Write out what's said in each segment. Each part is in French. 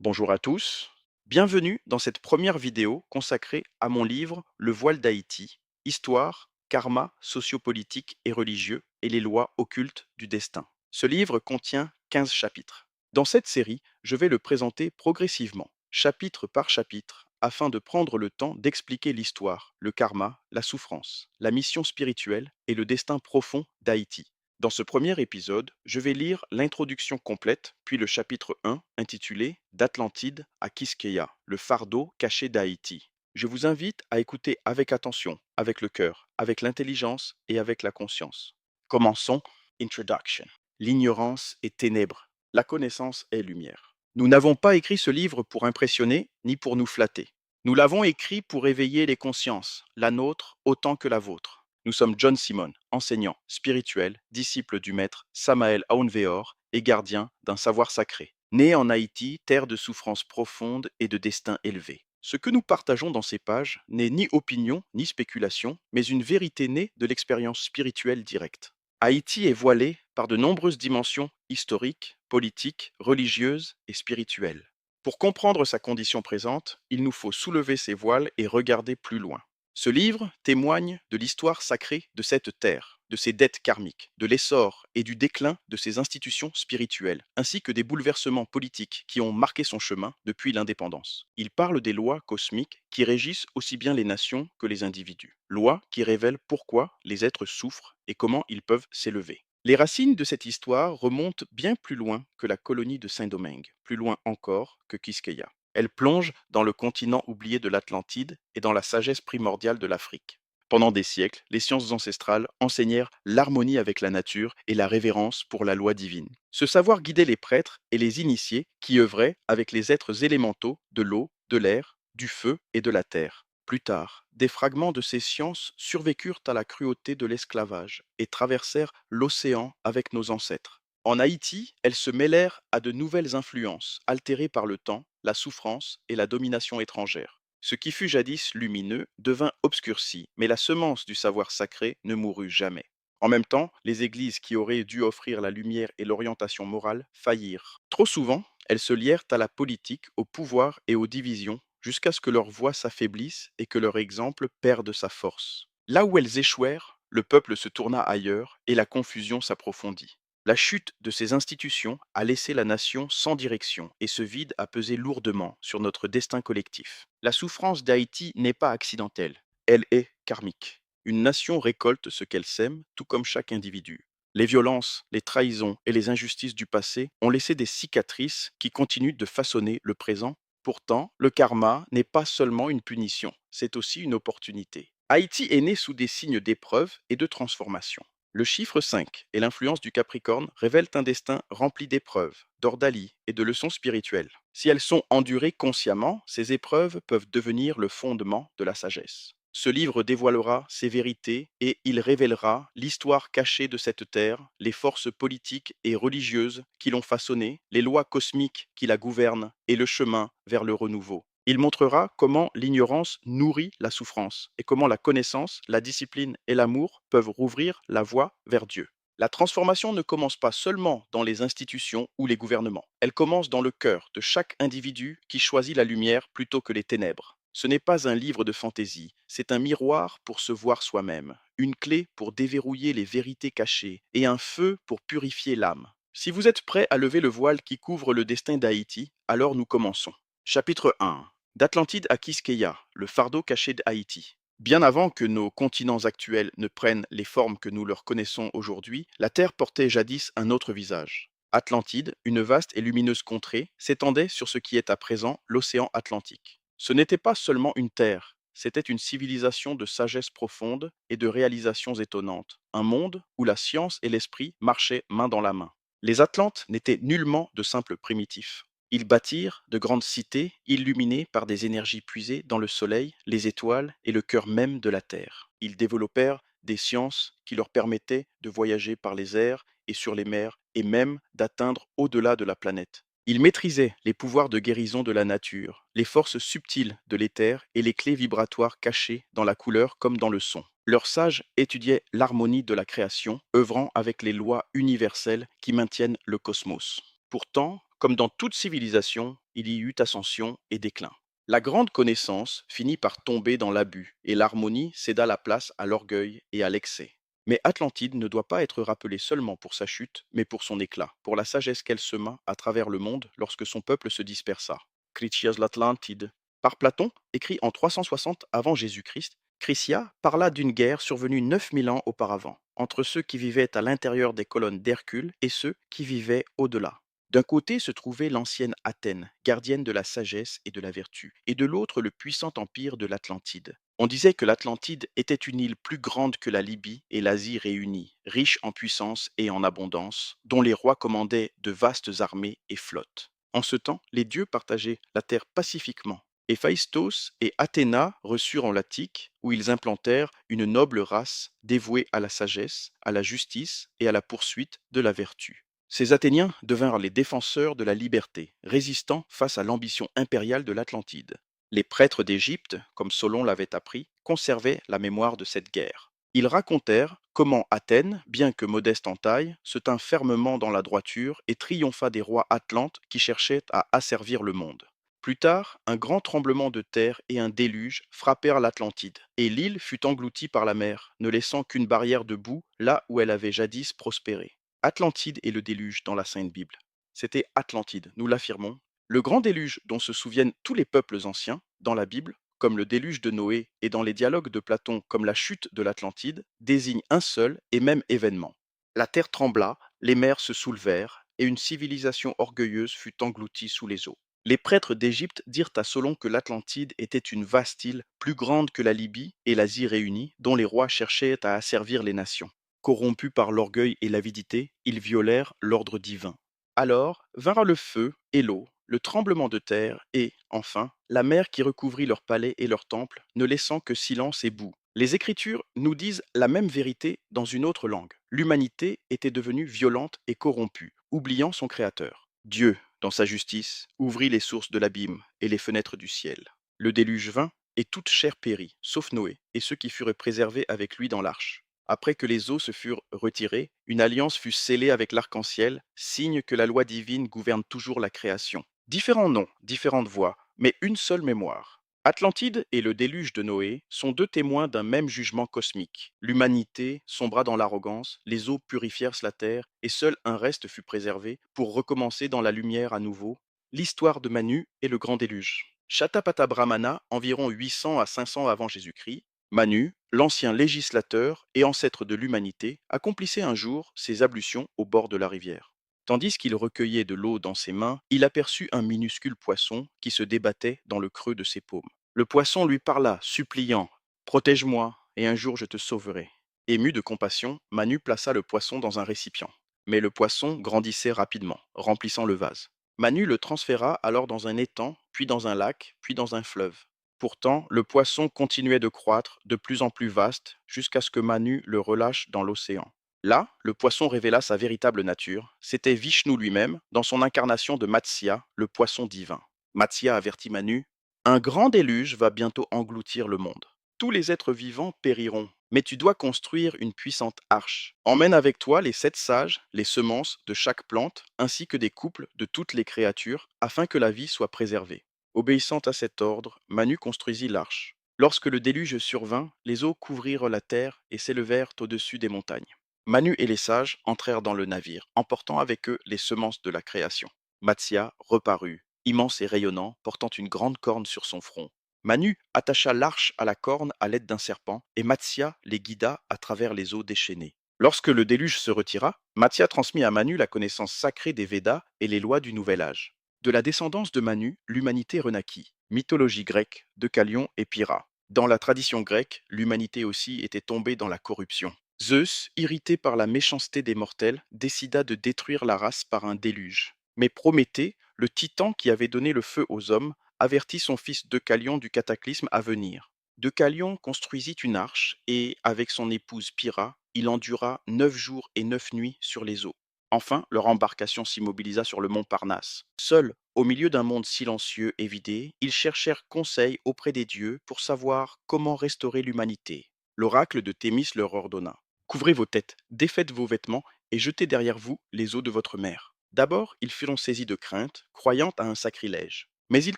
Bonjour à tous, bienvenue dans cette première vidéo consacrée à mon livre Le voile d'Haïti, Histoire, karma, sociopolitique et religieux et les lois occultes du destin. Ce livre contient 15 chapitres. Dans cette série, je vais le présenter progressivement, chapitre par chapitre, afin de prendre le temps d'expliquer l'histoire, le karma, la souffrance, la mission spirituelle et le destin profond d'Haïti. Dans ce premier épisode, je vais lire l'introduction complète, puis le chapitre 1 intitulé D'Atlantide à Quisqueya, le fardeau caché d'Haïti. Je vous invite à écouter avec attention, avec le cœur, avec l'intelligence et avec la conscience. Commençons. Introduction. L'ignorance est ténèbres, la connaissance est lumière. Nous n'avons pas écrit ce livre pour impressionner ni pour nous flatter. Nous l'avons écrit pour éveiller les consciences, la nôtre autant que la vôtre. Nous sommes John Simon, enseignant, spirituel, disciple du maître Samael Aounveor et gardien d'un savoir sacré. Né en Haïti, terre de souffrances profondes et de destin élevé. Ce que nous partageons dans ces pages n'est ni opinion ni spéculation, mais une vérité née de l'expérience spirituelle directe. Haïti est voilée par de nombreuses dimensions historiques, politiques, religieuses et spirituelles. Pour comprendre sa condition présente, il nous faut soulever ces voiles et regarder plus loin. Ce livre témoigne de l'histoire sacrée de cette terre, de ses dettes karmiques, de l'essor et du déclin de ses institutions spirituelles, ainsi que des bouleversements politiques qui ont marqué son chemin depuis l'indépendance. Il parle des lois cosmiques qui régissent aussi bien les nations que les individus, lois qui révèlent pourquoi les êtres souffrent et comment ils peuvent s'élever. Les racines de cette histoire remontent bien plus loin que la colonie de Saint-Domingue, plus loin encore que Quisqueya. Elle plonge dans le continent oublié de l'Atlantide et dans la sagesse primordiale de l'Afrique. Pendant des siècles, les sciences ancestrales enseignèrent l'harmonie avec la nature et la révérence pour la loi divine. Ce savoir guidait les prêtres et les initiés qui œuvraient avec les êtres élémentaux de l'eau, de l'air, du feu et de la terre. Plus tard, des fragments de ces sciences survécurent à la cruauté de l'esclavage et traversèrent l'océan avec nos ancêtres. En Haïti, elles se mêlèrent à de nouvelles influences, altérées par le temps, la souffrance et la domination étrangère. Ce qui fut jadis lumineux devint obscurci, mais la semence du savoir sacré ne mourut jamais. En même temps, les églises qui auraient dû offrir la lumière et l'orientation morale faillirent. Trop souvent, elles se lièrent à la politique, au pouvoir et aux divisions, jusqu'à ce que leur voix s'affaiblisse et que leur exemple perde sa force. Là où elles échouèrent, le peuple se tourna ailleurs et la confusion s'approfondit. La chute de ces institutions a laissé la nation sans direction et ce vide a pesé lourdement sur notre destin collectif. La souffrance d'Haïti n'est pas accidentelle, elle est karmique. Une nation récolte ce qu'elle sème, tout comme chaque individu. Les violences, les trahisons et les injustices du passé ont laissé des cicatrices qui continuent de façonner le présent. Pourtant, le karma n'est pas seulement une punition, c'est aussi une opportunité. Haïti est né sous des signes d'épreuve et de transformation. Le chiffre 5 et l'influence du Capricorne révèlent un destin rempli d'épreuves, d'ordalie et de leçons spirituelles. Si elles sont endurées consciemment, ces épreuves peuvent devenir le fondement de la sagesse. Ce livre dévoilera ces vérités et il révélera l'histoire cachée de cette terre, les forces politiques et religieuses qui l'ont façonnée, les lois cosmiques qui la gouvernent et le chemin vers le renouveau. Il montrera comment l'ignorance nourrit la souffrance et comment la connaissance, la discipline et l'amour peuvent rouvrir la voie vers Dieu. La transformation ne commence pas seulement dans les institutions ou les gouvernements. Elle commence dans le cœur de chaque individu qui choisit la lumière plutôt que les ténèbres. Ce n'est pas un livre de fantaisie, c'est un miroir pour se voir soi-même, une clé pour déverrouiller les vérités cachées et un feu pour purifier l'âme. Si vous êtes prêt à lever le voile qui couvre le destin d'Haïti, alors nous commençons. Chapitre 1. D'Atlantide à Quisqueya, le fardeau caché d'Haïti. Bien avant que nos continents actuels ne prennent les formes que nous leur connaissons aujourd'hui, la Terre portait jadis un autre visage. Atlantide, une vaste et lumineuse contrée, s'étendait sur ce qui est à présent l'océan Atlantique. Ce n'était pas seulement une terre, c'était une civilisation de sagesse profonde et de réalisations étonnantes, un monde où la science et l'esprit marchaient main dans la main. Les Atlantes n'étaient nullement de simples primitifs. Ils bâtirent de grandes cités illuminées par des énergies puisées dans le soleil, les étoiles et le cœur même de la Terre. Ils développèrent des sciences qui leur permettaient de voyager par les airs et sur les mers et même d'atteindre au-delà de la planète. Ils maîtrisaient les pouvoirs de guérison de la nature, les forces subtiles de l'éther et les clés vibratoires cachées dans la couleur comme dans le son. Leurs sages étudiaient l'harmonie de la création, œuvrant avec les lois universelles qui maintiennent le cosmos. Pourtant, Comme dans toute civilisation, il y eut ascension et déclin. La grande connaissance finit par tomber dans l'abus et l'harmonie céda la place à l'orgueil et à l'excès. Mais Atlantide ne doit pas être rappelée seulement pour sa chute, mais pour son éclat, pour la sagesse qu'elle sema à travers le monde lorsque son peuple se dispersa. Critias l'Atlantide. Par Platon, écrit en 360 avant Jésus-Christ, Chrysia parla d'une guerre survenue 9000 ans auparavant, entre ceux qui vivaient à l'intérieur des colonnes d'Hercule et ceux qui vivaient au-delà. D'un côté se trouvait l'ancienne Athènes, gardienne de la sagesse et de la vertu, et de l'autre le puissant empire de l'Atlantide. On disait que l'Atlantide était une île plus grande que la Libye et l'Asie réunies, riche en puissance et en abondance, dont les rois commandaient de vastes armées et flottes. En ce temps, les dieux partageaient la terre pacifiquement. Héphaïstos et Athéna reçurent en Attique, où ils implantèrent une noble race dévouée à la sagesse, à la justice et à la poursuite de la vertu. Ces Athéniens devinrent les défenseurs de la liberté, résistant face à l'ambition impériale de l'Atlantide. Les prêtres d'Égypte, comme Solon l'avait appris, conservaient la mémoire de cette guerre. Ils racontèrent comment Athènes, bien que modeste en taille, se tint fermement dans la droiture et triompha des rois atlantes qui cherchaient à asservir le monde. Plus tard, un grand tremblement de terre et un déluge frappèrent l'Atlantide, et l'île fut engloutie par la mer, ne laissant qu'une barrière de boue là où elle avait jadis prospéré. Atlantide et le déluge dans la Sainte Bible. C'était Atlantide, nous l'affirmons. Le grand déluge dont se souviennent tous les peuples anciens dans la Bible, comme le déluge de Noé et dans les dialogues de Platon comme la chute de l'Atlantide, désigne un seul et même événement. La terre trembla, les mers se soulevèrent, et une civilisation orgueilleuse fut engloutie sous les eaux. Les prêtres d'Égypte dirent à Solon que l'Atlantide était une vaste île, plus grande que la Libye et l'Asie réunies, dont les rois cherchaient à asservir les nations. Corrompus par l'orgueil et l'avidité, ils violèrent l'ordre divin. Alors vinrent le feu et l'eau, le tremblement de terre et, enfin, la mer qui recouvrit leurs palais et leurs temples, ne laissant que silence et boue. Les Écritures nous disent la même vérité dans une autre langue. L'humanité était devenue violente et corrompue, oubliant son Créateur. Dieu, dans sa justice, ouvrit les sources de l'abîme et les fenêtres du ciel. Le déluge vint, et toute chair périt, sauf Noé et ceux qui furent préservés avec lui dans l'arche. Après que les eaux se furent retirées, une alliance fut scellée avec l'arc-en-ciel, signe que la loi divine gouverne toujours la création. Différents noms, différentes voix, mais une seule mémoire. Atlantide et le déluge de Noé sont deux témoins d'un même jugement cosmique. L'humanité sombra dans l'arrogance, les eaux purifièrent la terre, et seul un reste fut préservé pour recommencer dans la lumière à nouveau. L'histoire de Manu et le grand déluge. Shatapatha Brahmana, environ 800 à 500 avant Jésus-Christ, Manu, l'ancien législateur et ancêtre de l'humanité, accomplissait un jour ses ablutions au bord de la rivière. Tandis qu'il recueillait de l'eau dans ses mains, il aperçut un minuscule poisson qui se débattait dans le creux de ses paumes. Le poisson lui parla, suppliant: Protège-moi, et un jour je te sauverai. Ému de compassion, Manu plaça le poisson dans un récipient. Mais le poisson grandissait rapidement, remplissant le vase. Manu le transféra alors dans un étang, puis dans un lac, puis dans un fleuve. Pourtant, le poisson continuait de croître, de plus en plus vaste, jusqu'à ce que Manu le relâche dans l'océan. Là, le poisson révéla sa véritable nature. C'était Vishnu lui-même, dans son incarnation de Matsya, le poisson divin. Matsya avertit Manu: Un grand déluge va bientôt engloutir le monde. Tous les êtres vivants périront, mais tu dois construire une puissante arche. Emmène avec toi les 7 sages, les semences de chaque plante, ainsi que des couples de toutes les créatures, afin que la vie soit préservée. Obéissant à cet ordre, Manu construisit l'arche. Lorsque le déluge survint, les eaux couvrirent la terre et s'élevèrent au-dessus des montagnes. Manu et les sages entrèrent dans le navire, emportant avec eux les semences de la création. Matsya reparut, immense et rayonnant, portant une grande corne sur son front. Manu attacha l'arche à la corne à l'aide d'un serpent, et Matsya les guida à travers les eaux déchaînées. Lorsque le déluge se retira, Matsya transmit à Manu la connaissance sacrée des Védas et les lois du Nouvel Âge. De la descendance de Manu, l'humanité renaquit. Mythologie grecque, Deucalion et Pyrrha. Dans la tradition grecque, l'humanité aussi était tombée dans la corruption. Zeus, irrité par la méchanceté des mortels, décida de détruire la race par un déluge. Mais Prométhée, le titan qui avait donné le feu aux hommes, avertit son fils Deucalion du cataclysme à venir. Deucalion construisit une arche et, avec son épouse Pyrrha, il endura 9 jours et 9 nuits sur les eaux. Enfin, leur embarcation s'immobilisa sur le mont Parnasse. Seuls, au milieu d'un monde silencieux et vidé, ils cherchèrent conseil auprès des dieux pour savoir comment restaurer l'humanité. L'oracle de Thémis leur ordonna: Couvrez vos têtes, défaites vos vêtements et jetez derrière vous les eaux de votre mère. D'abord, ils furent saisis de crainte, croyant à un sacrilège. Mais ils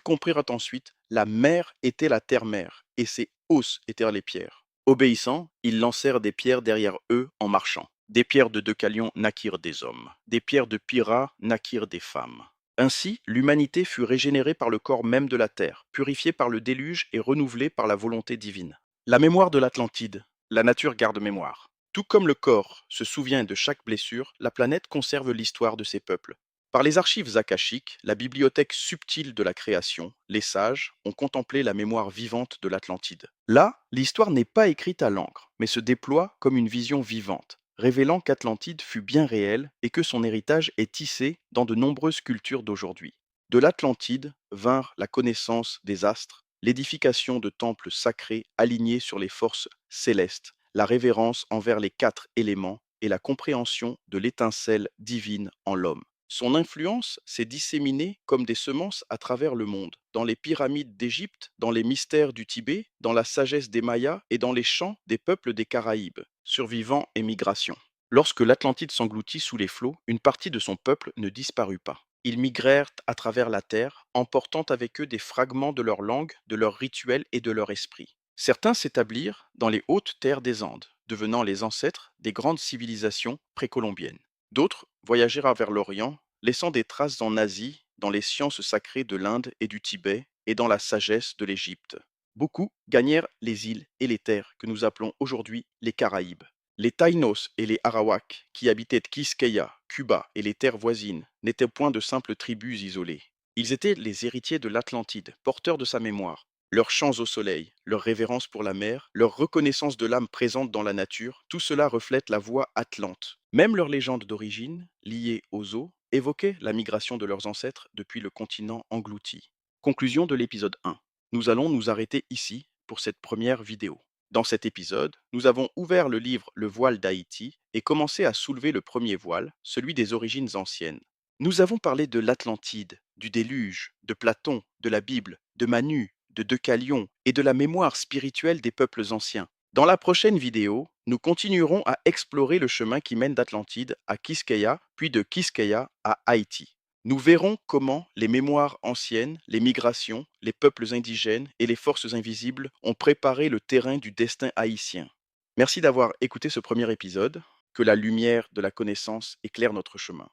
comprirent ensuite la mer était la terre-mère, et ses hausses étaient les pierres. Obéissant, ils lancèrent des pierres derrière eux en marchant. Des pierres de Deucalion naquirent des hommes, des pierres de Pyrrha naquirent des femmes. Ainsi, l'humanité fut régénérée par le corps même de la terre, purifiée par le déluge et renouvelée par la volonté divine. La mémoire de l'Atlantide. La nature garde mémoire. Tout comme le corps se souvient de chaque blessure, la planète conserve l'histoire de ses peuples. Par les archives akashiques, la bibliothèque subtile de la création, les sages ont contemplé la mémoire vivante de l'Atlantide. Là, l'histoire n'est pas écrite à l'encre, mais se déploie comme une vision vivante, révélant qu'Atlantide fut bien réelle et que son héritage est tissé dans de nombreuses cultures d'aujourd'hui. De l'Atlantide vinrent la connaissance des astres, l'édification de temples sacrés alignés sur les forces célestes, la révérence envers les quatre éléments et la compréhension de l'étincelle divine en l'homme. Son influence s'est disséminée comme des semences à travers le monde, dans les pyramides d'Égypte, dans les mystères du Tibet, dans la sagesse des Mayas et dans les chants des peuples des Caraïbes, survivants et migrations. Lorsque l'Atlantide s'engloutit sous les flots, une partie de son peuple ne disparut pas. Ils migrèrent à travers la terre, emportant avec eux des fragments de leur langue, de leurs rituels et de leur esprit. Certains s'établirent dans les hautes terres des Andes, devenant les ancêtres des grandes civilisations précolombiennes. D'autres voyagèrent vers l'Orient, laissant des traces en Asie, dans les sciences sacrées de l'Inde et du Tibet, et dans la sagesse de l'Égypte. Beaucoup gagnèrent les îles et les terres que nous appelons aujourd'hui les Caraïbes. Les Taïnos et les Arawaks, qui habitaient Quisqueya, Cuba et les terres voisines, n'étaient point de simples tribus isolées. Ils étaient les héritiers de l'Atlantide, porteurs de sa mémoire. Leurs chants au soleil, leur révérence pour la mer, leur reconnaissance de l'âme présente dans la nature, tout cela reflète la voix atlante. Même leurs légendes d'origine, liées aux eaux, évoquaient la migration de leurs ancêtres depuis le continent englouti. Conclusion de l'épisode 1. Nous allons nous arrêter ici pour cette première vidéo. Dans cet épisode, nous avons ouvert le livre Le voile d'Haïti et commencé à soulever le premier voile, celui des origines anciennes. Nous avons parlé de l'Atlantide, du déluge, de Platon, de la Bible, de Manu, de Deucalion et de la mémoire spirituelle des peuples anciens. Dans la prochaine vidéo, nous continuerons à explorer le chemin qui mène d'Atlantide à Quisqueya, puis de Quisqueya à Haïti. Nous verrons comment les mémoires anciennes, les migrations, les peuples indigènes et les forces invisibles ont préparé le terrain du destin haïtien. Merci d'avoir écouté ce premier épisode. Que la lumière de la connaissance éclaire notre chemin.